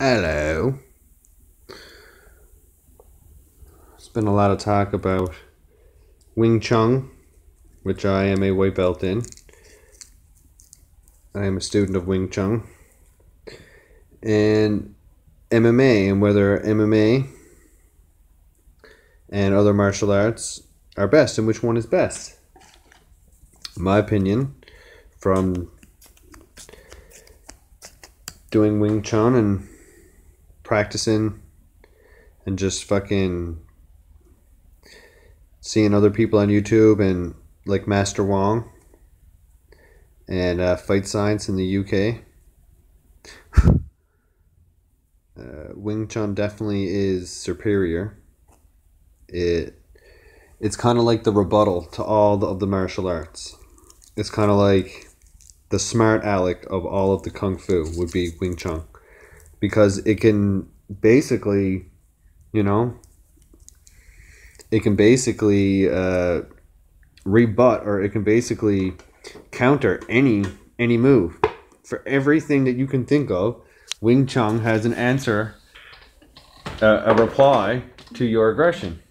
Hello. There's been a lot of talk about Wing Chun, which I am a white belt in. I am a student of Wing Chun. And MMA, and whether MMA and other martial arts are best, and which one is best. In my opinion, from doing Wing Chun and practicing and just fucking seeing other people on YouTube and like Master Wong and Fight Science in the UK. Wing Chun definitely is superior. It's kind of like the rebuttal to all of the martial arts. It's kind of like the smart aleck of all of the kung fu would be Wing Chun, because it can basically, it can basically rebut, or it can basically counter any move. For everything that you can think of, Wing Chun has an answer, a reply to your aggression.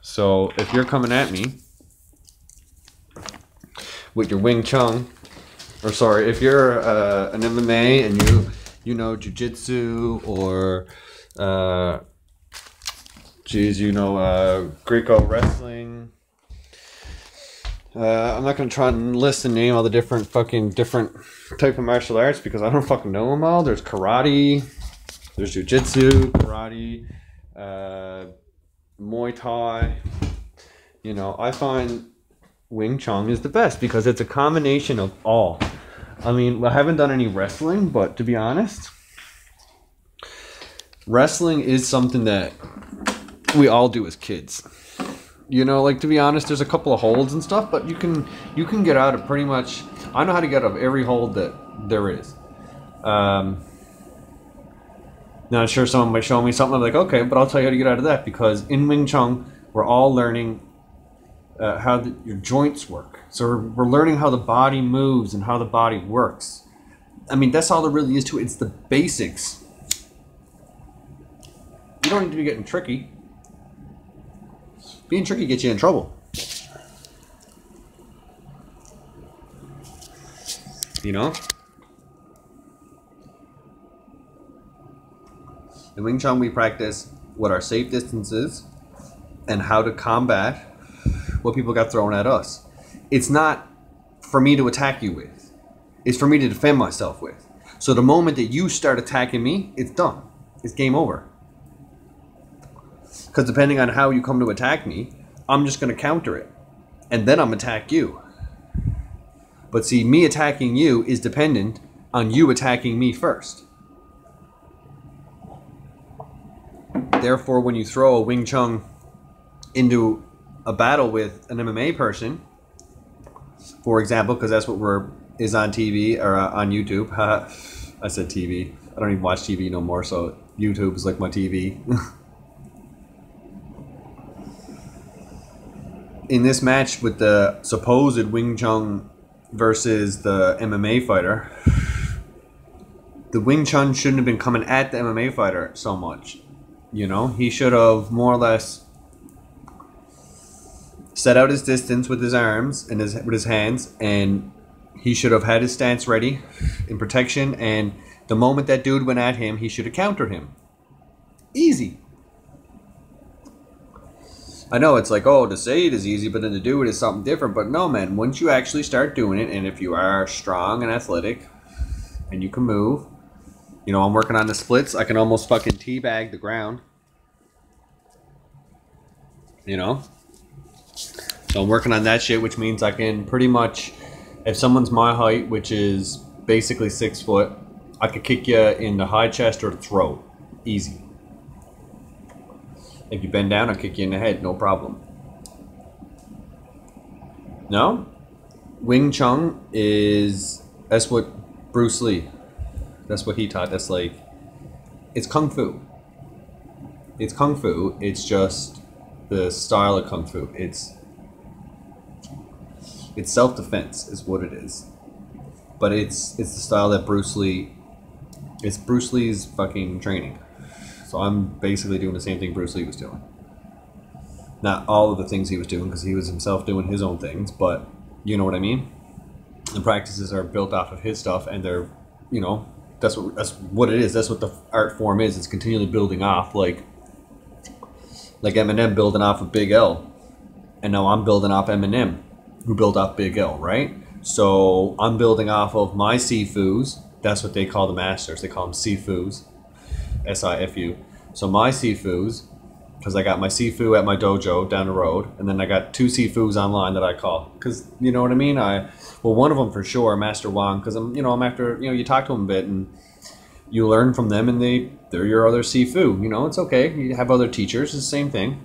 So if you're coming at me with your Wing Chun, or sorry, if you're an MMA and you know jiu-jitsu or Greco wrestling. I'm not gonna try and list and name all the different type of martial arts because I don't fucking know them all. There's karate, there's jiu-jitsu, karate, Muay Thai. I find Wing Chun is the best because it's a combination of all. I mean, I haven't done any wrestling, but to be honest, wrestling is something that we all do as kids. To be honest, there's a couple of holds and stuff, but you can get out of pretty much. I know how to get out of every hold that there is. Now, sure, someone might show me something. I'm like, okay, but I'll tell you how to get out of that, because in Wing Chun, we're all learning how your joints work. So we're learning how the body moves and how the body works. I mean, that's all there really is to it. It's the basics. You don't need to be getting tricky. Being tricky gets you in trouble. In Wing Chun, we practice what our safe distance is and how to combat what people got thrown at us. It's not for me to attack you with. It's for me to defend myself with. So the moment that you start attacking me, it's done. It's game over. Because depending on how you come to attack me, I'm just going to counter it. And then I'm attack you. But see, me attacking you is dependent on you attacking me first. Therefore, when you throw a Wing Chun into a battle with an MMA person, for example, because that's what is on TV or on YouTube. I said TV. I don't even watch TV no more, so YouTube is like my TV. In this match with the supposed Wing Chun versus the MMA fighter, the Wing Chun shouldn't have been coming at the MMA fighter so much. He should have more or less set out his distance with his arms and with his hands, and he should have had his stance ready in protection, and the moment that dude went at him, he should have countered him. Easy. I know it's like, to say it is easy, but then to do it is something different. But no, man, once you actually start doing it, and if you are strong and athletic and you can move, I'm working on the splits. I can almost fucking teabag the ground. So I'm working on that shit, which means I can pretty much, if someone's my height, which is basically 6 foot, I could kick you in the high chest or the throat. Easy. If you bend down, I'll kick you in the head, no problem. No? Wing Chun that's what Bruce Lee, that's what he taught. That's like, it's Kung Fu. It's Kung Fu, it's just the style of Kung Fu. It's self-defense is what it is. But it's the style that Bruce Lee It's Bruce Lee's fucking training. So I'm basically doing the same thing Bruce Lee was doing. Not all of the things he was doing, because he was himself doing his own things, but you know what I mean? The practices are built off of his stuff, and they're, you know, that's what it is. That's what the art form is. It's continually building off, like Eminem building off of Big L. And now I'm building off Eminem, who built off Big L, right? So I'm building off of my Sifus. That's what they call the masters. They call them Sifus. S-I-F-U. So my Sifus, because I got my Sifu at my dojo down the road, and then I got 2 Sifus online that I call. Because, you know what I mean? Well, one of them for sure, Master Wang, because I'm after, you talk to them a bit, and you learn from them, and they're your other Sifu. You know, it's okay. You have other teachers. It's the same thing.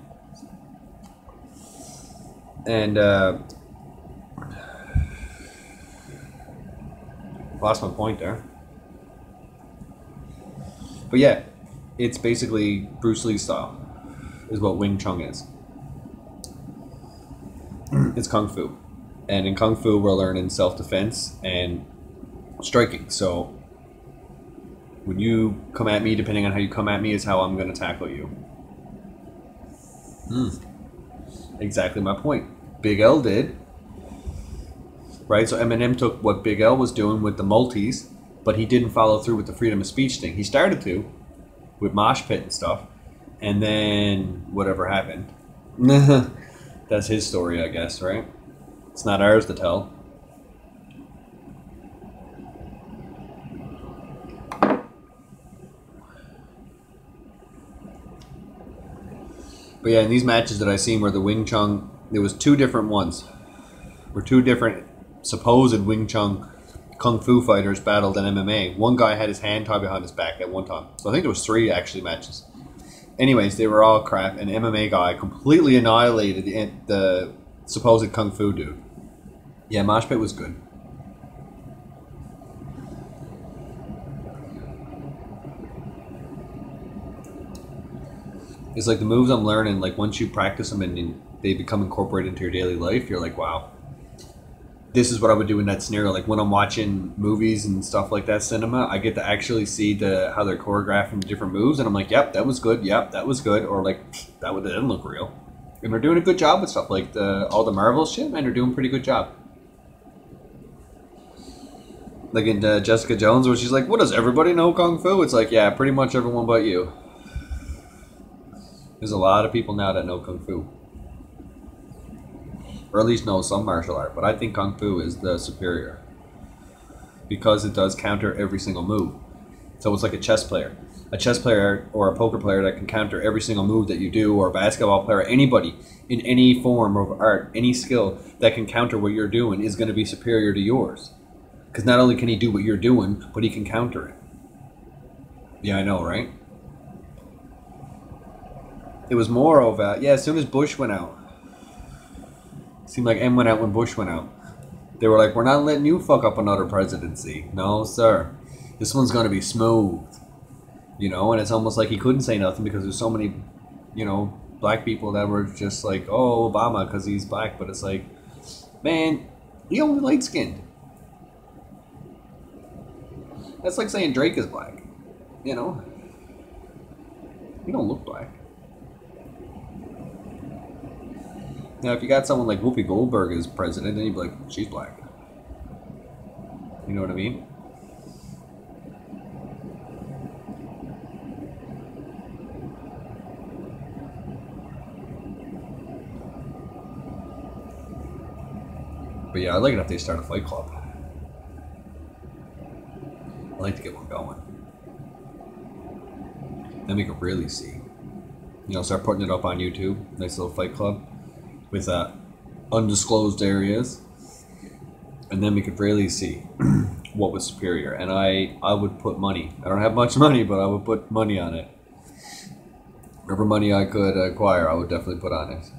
And, lost my point there. But yeah, it's basically Bruce Lee style, is what Wing Chun is. It's Kung Fu. And in Kung Fu, we're learning self-defense and striking. So when you come at me, depending on how you come at me, is how I'm going to tackle you. Exactly my point. Big L did. Right? So Eminem took what Big L was doing with the multis, but he didn't follow through with the freedom of speech thing. He started to, with Mosh Pit and stuff, and then whatever happened. That's his story, I guess, right? It's not ours to tell. But yeah, in these matches that I seen where the Wing Chun, there was 2 different ones. Where 2 different supposed Wing Chun Kung Fu fighters battled in MMA. One guy had his hand tied behind his back at one time. So I think there was 3 actually matches. Anyways, they were all crap. An MMA guy completely annihilated the supposed Kung Fu dude. Yeah, Mosh Pit was good. It's like the moves I'm learning, like once you practice them and they become incorporated into your daily life, you're like, wow. This is what I would do in that scenario. Like when I'm watching movies and stuff like that, cinema, I get to actually see how they're choreographing the different moves, and I'm like, yep, that was good. Yep, that was good. Or like, that didn't look real. And they're doing a good job with stuff like all the Marvel shit, man. They're doing a pretty good job. Like in Jessica Jones, where she's like, "What, does everybody know Kung Fu?" It's like, yeah, pretty much everyone but you. There's a lot of people now that know Kung Fu. Or at least know some martial art, but I think Kung Fu is the superior. Because it does counter every single move. So it's like a chess player. A chess player or a poker player that can counter every single move that you do, or a basketball player, anybody in any form of art, any skill that can counter what you're doing is going to be superior to yours. Because not only can he do what you're doing, but he can counter it. Yeah, I know, right? It was more of a, yeah, as soon as Bush went out, it seemed like M went out when Bush went out. They were like, we're not letting you fuck up another presidency. No, sir. This one's going to be smooth. You know, and it's almost like he couldn't say nothing because there's so many, black people that were just like, oh, Obama, because he's black. But it's like, man, he only light-skinned. That's like saying Drake is black. You know? He don't look black. Now, if you got someone like Whoopi Goldberg as president, then you'd be like, she's black. You know what I mean? But yeah, I'd like it if they start a fight club. I'd like to get one going. Then we could really see. Start putting it up on YouTube. Nice little fight club. With undisclosed areas, and then we could really see what was superior. And I would put money. I don't have much money, but I would put money on it. Whatever money I could acquire, I would definitely put on it.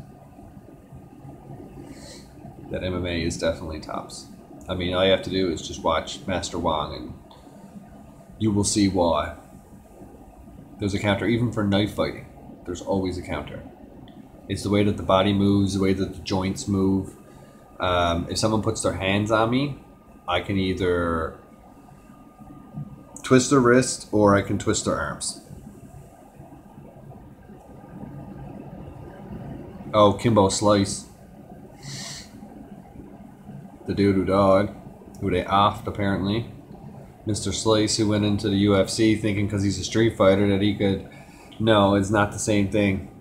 That MMA is definitely tops. I mean, all you have to do is just watch Master Wang, and you will see why. There's a counter, even for knife fighting. There's always a counter. It's the way that the body moves, the way that the joints move. If someone puts their hands on me, I can either twist their wrist or I can twist their arms. Oh, Kimbo Slice. The dude who died, who they offed apparently. Mr. Slice, who went into the UFC thinking because he's a street fighter that he could... No, it's not the same thing.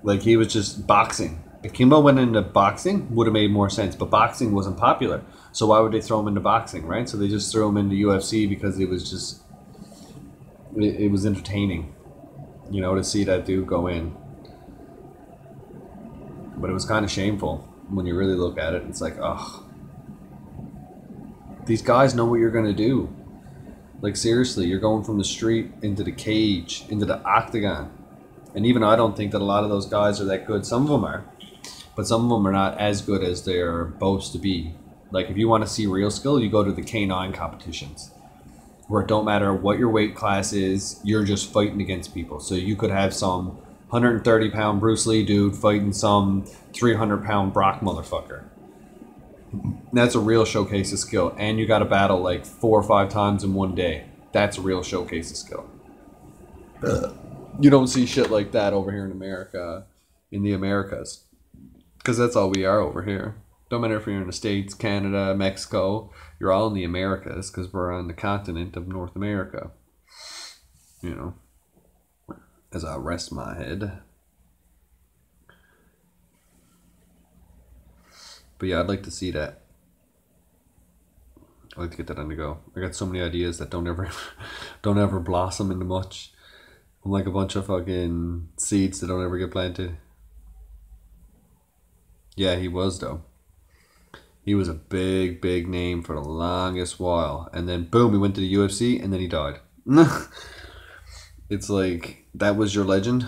Like, he was just boxing. If Kimbo went into boxing, would have made more sense. But boxing wasn't popular. So why would they throw him into boxing, right? So they just threw him into UFC because it was just... It was entertaining, you know, to see that dude go in. But it was kind of shameful when you really look at it. It's like, ugh. These guys know what you're going to do. Like, seriously, you're going from the street into the cage, into the octagon. And even I don't think that a lot of those guys are that good. Some of them are. But some of them are not as good as they're boast to be. Like, if you want to see real skill, you go to the K9 competitions. Where it don't matter what your weight class is, you're just fighting against people. So you could have some 130-pound Bruce Lee dude fighting some 300-pound Brock motherfucker. That's a real showcase of skill. And you got to battle like 4 or 5 times in one day. That's a real showcase of skill. You don't see shit like that over here in America, in the Americas. Because that's all we are over here. Don't matter if you're in the States, Canada, Mexico. You're all in the Americas because we're on the continent of North America. You know. As I rest my head. But yeah, I'd like to see that. I'd like to get that on the go. I got so many ideas that don't ever blossom into much. I'm like a bunch of fucking seeds that don't ever get planted. Yeah, he was though. He was a big, big name for the longest while. And then boom, he went to the UFC and then he died. It's like, that was your legend?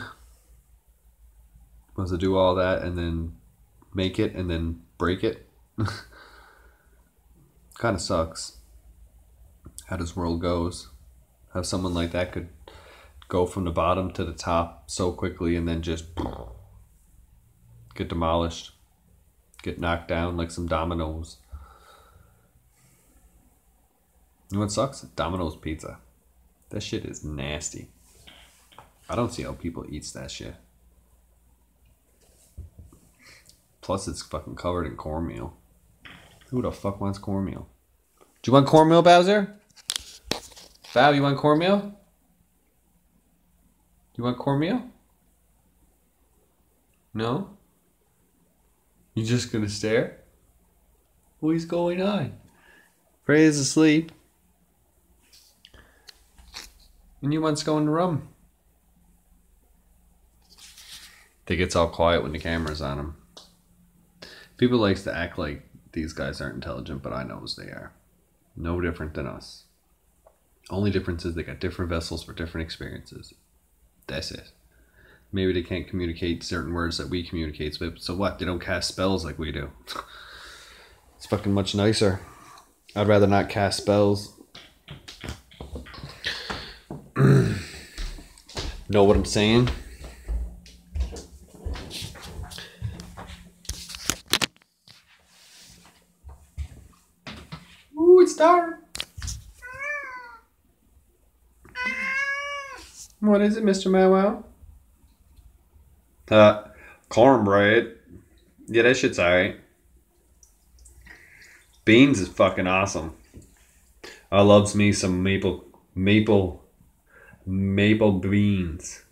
Was to do all that and then make it and then break it? Kind of sucks how this world goes. How someone like that could go from the bottom to the top so quickly and then just get demolished. Get knocked down like some dominoes. You know what sucks? Domino's pizza. That shit is nasty. I don't see how people eats that shit. Plus it's fucking covered in cornmeal. Who the fuck wants cornmeal? Do you want cornmeal, Bowser? Bow, you want cornmeal? You want cornmeal? No? You just gonna stare? What is going on? Frey's asleep. And you want's going to rum. They gets all quiet when the camera's on him. People likes to act like these guys aren't intelligent, but I knows they are. No different than us. Only difference is they got different vessels for different experiences. That's it. Maybe they can't communicate certain words that we communicate with. So what? They don't cast spells like we do. It's fucking much nicer. I'd rather not cast spells. Know what I'm saying? Ooh, it's dark. What is it, Mr. Mowwow? Cornbread. Yeah, that shit's alright. Beans is fucking awesome. I loves me some maple beans.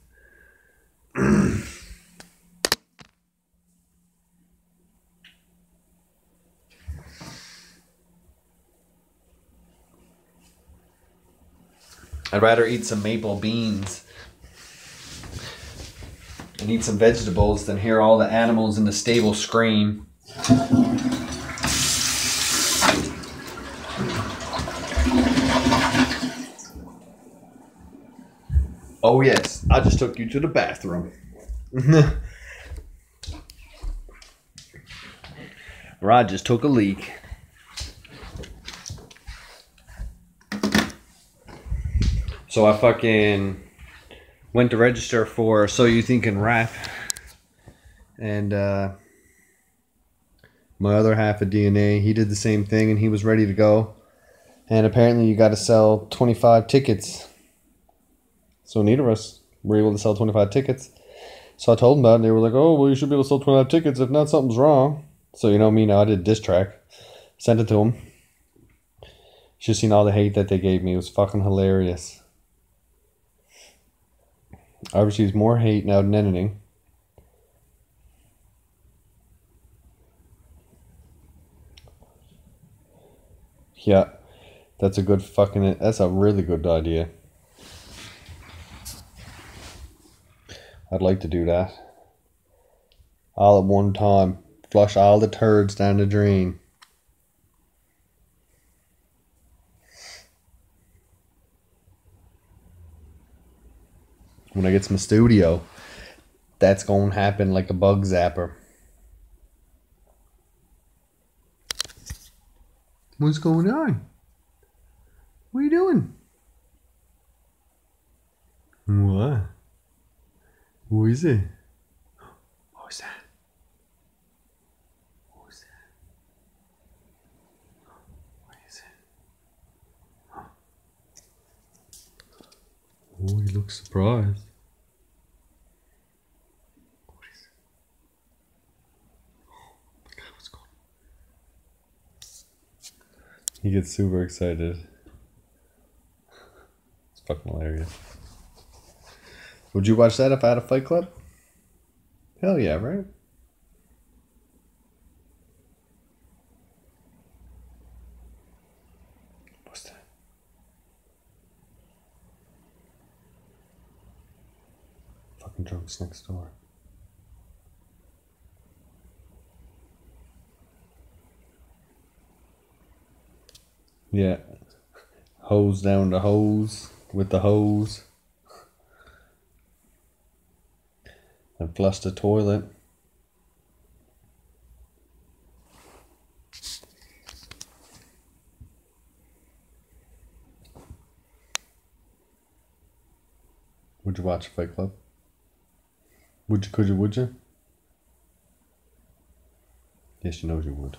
I'd rather eat some maple beans and eat some vegetables than hear all the animals in the stable scream. Oh yes, I just took you to the bathroom. Or I just took a leak. So I fucking went to register for So You Thinking Rap. And my other half of DNA, he did the same thing and he was ready to go. And apparently you got to sell 25 tickets. So neither of us were able to sell 25 tickets. So I told them that, and they were like, oh, well, you should be able to sell 25 tickets. If not, something's wrong. So, you know me now, I did a diss track. Sent it to them. Should have seen all the hate that they gave me. It was fucking hilarious. I received more hate now than anything. Yeah, that's a really good idea. I'd like to do that. All at one time. Flush all the turds down the drain. When I get to my studio, that's going to happen like a bug zapper. What's going on? What are you doing? What? Who is it? Who's that? Who's that? What is it? Oh, he looks surprised. What is it? Oh my God, what's going on? He gets super excited. It's fucking hilarious. Would you watch that if I had a Fight Club? Hell yeah, right? What's that? Fucking drunks next door. Yeah. Hose down the hose with the hose. And flush the toilet. Would you watch Fight Club? Could you, would you? Yes, you know you would.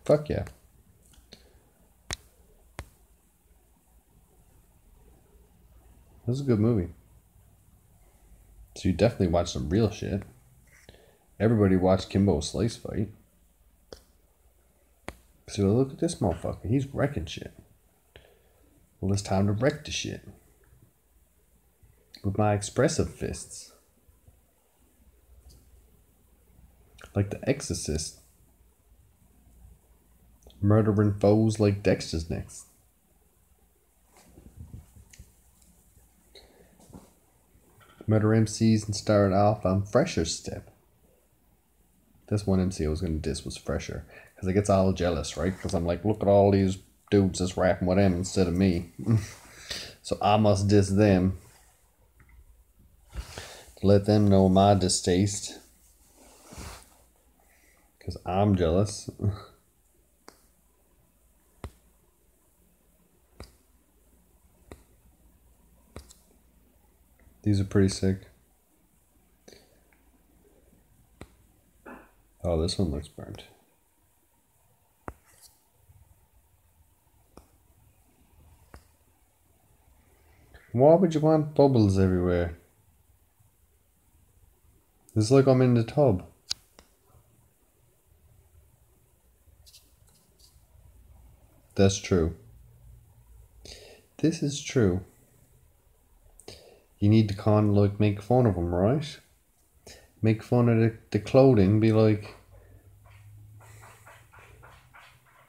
Fuck yeah. That was a good movie. So you definitely watched some real shit. Everybody watched Kimbo Slice fight. So look at this motherfucker. He's wrecking shit. Well, it's time to wreck the shit. With my expressive fists. Like the Exorcist. Murdering foes like Dexter's next. Murder MCs and started off on Fresher's step. This one MC I was going to diss was Fresher. Because it gets all jealous, right? Because I'm like, look at all these dudes that's rapping with him instead of me. So I must diss them. To let them know my distaste. Because I'm jealous. These are pretty sick. Oh, this one looks burnt. Why would you want bubbles everywhere? It's like I'm in the tub. That's true. This is true. You need to kind of like make fun of them, right? Make fun of the clothing. Be like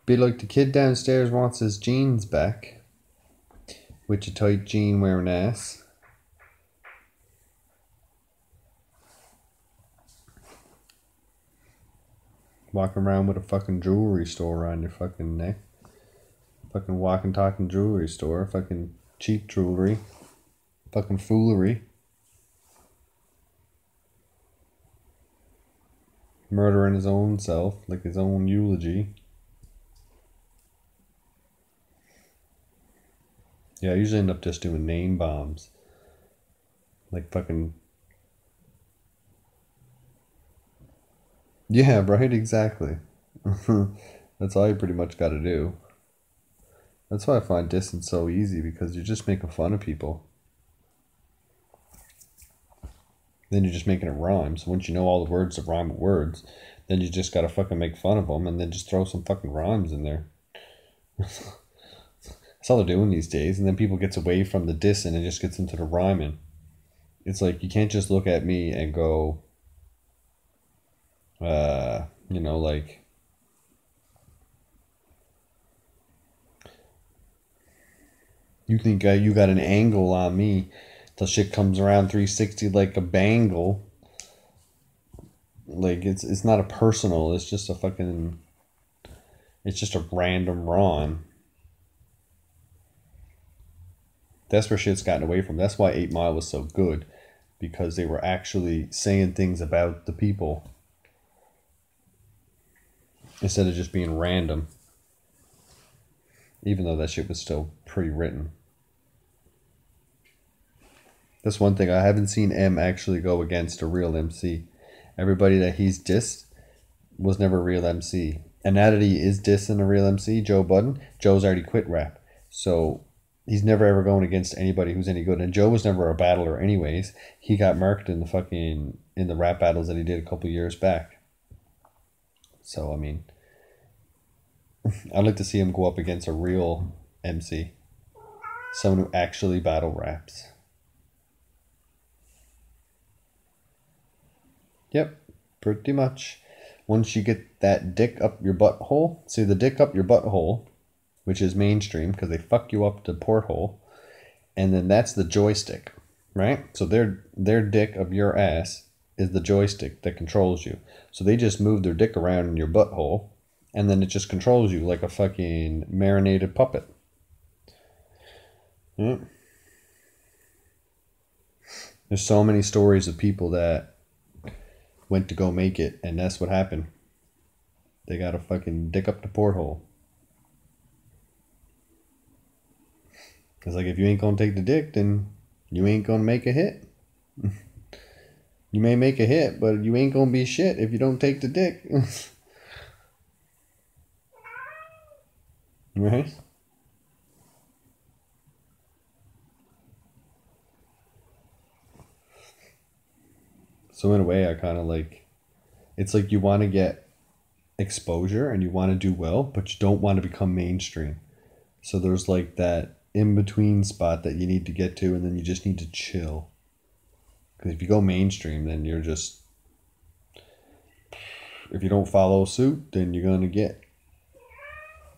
the kid downstairs wants his jeans back. With your tight jean wearing ass. Walking around with a fucking jewelry store around your fucking neck. Fucking walking, talking jewelry store. Fucking cheap jewelry. Fucking foolery. Murdering his own self, like his own eulogy. Yeah, I usually end up just doing name bombs. Like fucking. Yeah, right, exactly. That's all you pretty much gotta do. That's why I find distance so easy, because you're just making fun of people. Then you're just making it rhyme. So once you know all the words that rhyme with words, then you just gotta fucking make fun of them and then just throw some fucking rhymes in there. That's all they're doing these days. And then people gets away from the dissing and just gets into the rhyming. It's like you can't just look at me and go, like, you think you got an angle on me till shit comes around 360 like a bangle. Like it's not a personal. It's just a fucking. It's just a random rhyme. That's where shit's gotten away from. That's why 8 Mile was so good, because they were actually saying things about the people instead of just being random. Even though that shit was still pre-written. That's one thing. I haven't seen M actually go against a real MC. Everybody that he's dissed was never a real MC. And now that he is dissing a real MC, Joe Budden, Joe's already quit rap. So he's never ever going against anybody who's any good. And Joe was never a battler anyways. He got murked in the rap battles that he did a couple years back. So I mean, I'd like to see him go up against a real MC. Someone who actually battle raps. Yep, pretty much. Once you get that dick up your butthole, see the dick up your butthole, which is mainstream because they fuck you up the porthole, and then that's the joystick, right? So their dick of your ass is the joystick that controls you. So they just move their dick around in your butthole, and then it just controls you like a fucking marinated puppet. Yeah. There's so many stories of people that went to go make it, and that's what happened. They got a fucking dick up the porthole. It's like, if you ain't gonna take the dick, then you ain't gonna make a hit. You may make a hit, but you ain't gonna be shit if you don't take the dick. Right? So in a way, I kind of like, it's like you want to get exposure and you want to do well, but you don't want to become mainstream. So there's like that in between spot that you need to get to, and then you just need to chill. Because if you go mainstream, then you're just, if you don't follow suit, then you're going to get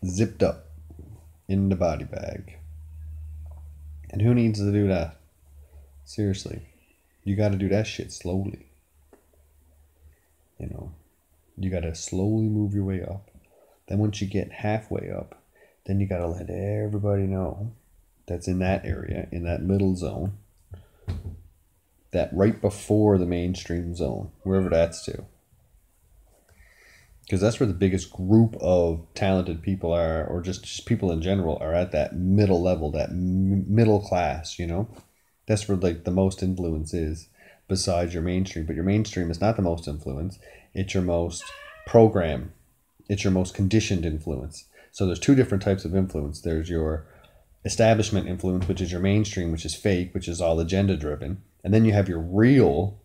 zipped up in the body bag. And who needs to do that? Seriously. You got to do that shit slowly. You got to slowly move your way up. Then once you get halfway up, then you got to let everybody know that's in that area, in that middle zone, that right before the mainstream zone, wherever that's to. Because that's where the biggest group of talented people are, or just people in general, are at that middle level, that middle class, That's where like the most influence is, besides your mainstream. But your mainstream is not the most influence. It's your most program. It's your most conditioned influence. So there's two different types of influence. There's your establishment influence, which is your mainstream, which is fake, which is all agenda driven. And then you have your real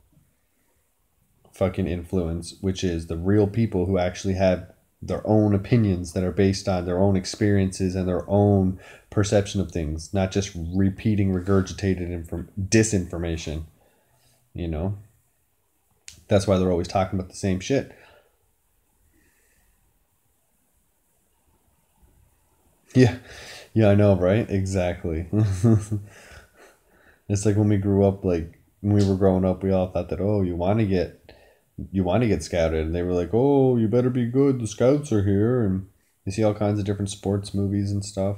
fucking influence, which is the real people who actually have their own opinions that are based on their own experiences and their own perception of things, not just repeating regurgitated disinformation. That's why they're always talking about the same shit. Yeah, I know, right? Exactly. It's like when we grew up, like when we were growing up, we all thought that, oh, you want to get scouted, and they were like, oh, you better be good, the scouts are here. And you see all kinds of different sports movies and stuff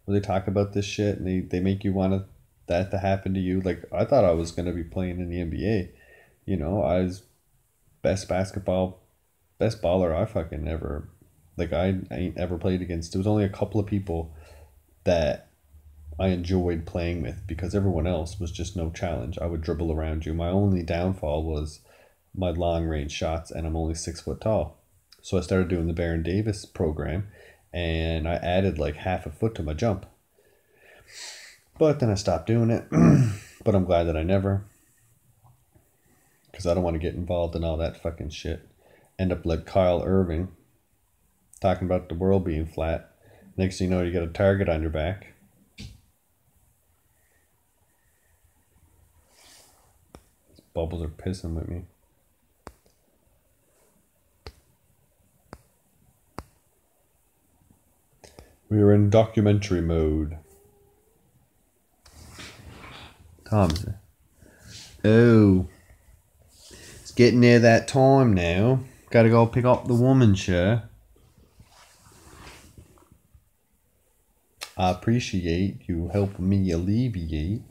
where they talk about this shit, and they make you want that to happen to you. Like, I thought I was going to be playing in the NBA. I was best basketball best baller I fucking ever, like I ain't ever played against. There was only a couple of people that I enjoyed playing with because everyone else was just no challenge. I would dribble around you. My only downfall was my long range shots, and I'm only 6 foot tall. So I started doing the Baron Davis program, and I added like half a foot to my jump. But then I stopped doing it. But I'm glad that I never, because I don't want to get involved in all that fucking shit. End up like Kyle Irving, talking about the world being flat. Next thing you know, you got a target on your back. These bubbles are pissing with me. We are in documentary mode. Tom's. Oh. It's getting near that time now. Gotta go pick up the woman, sure. I appreciate you helping me alleviate.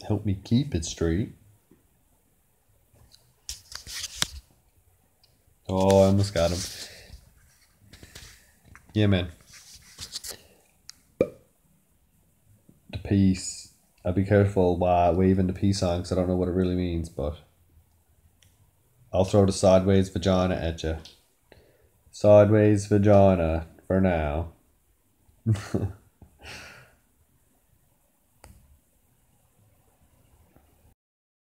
Help me keep it straight. Oh, I almost got him. Yeah, man. The peace. I'll be careful while waving the peace on because I don't know what it really means, but I'll throw the sideways vagina at you. Sideways vagina for now.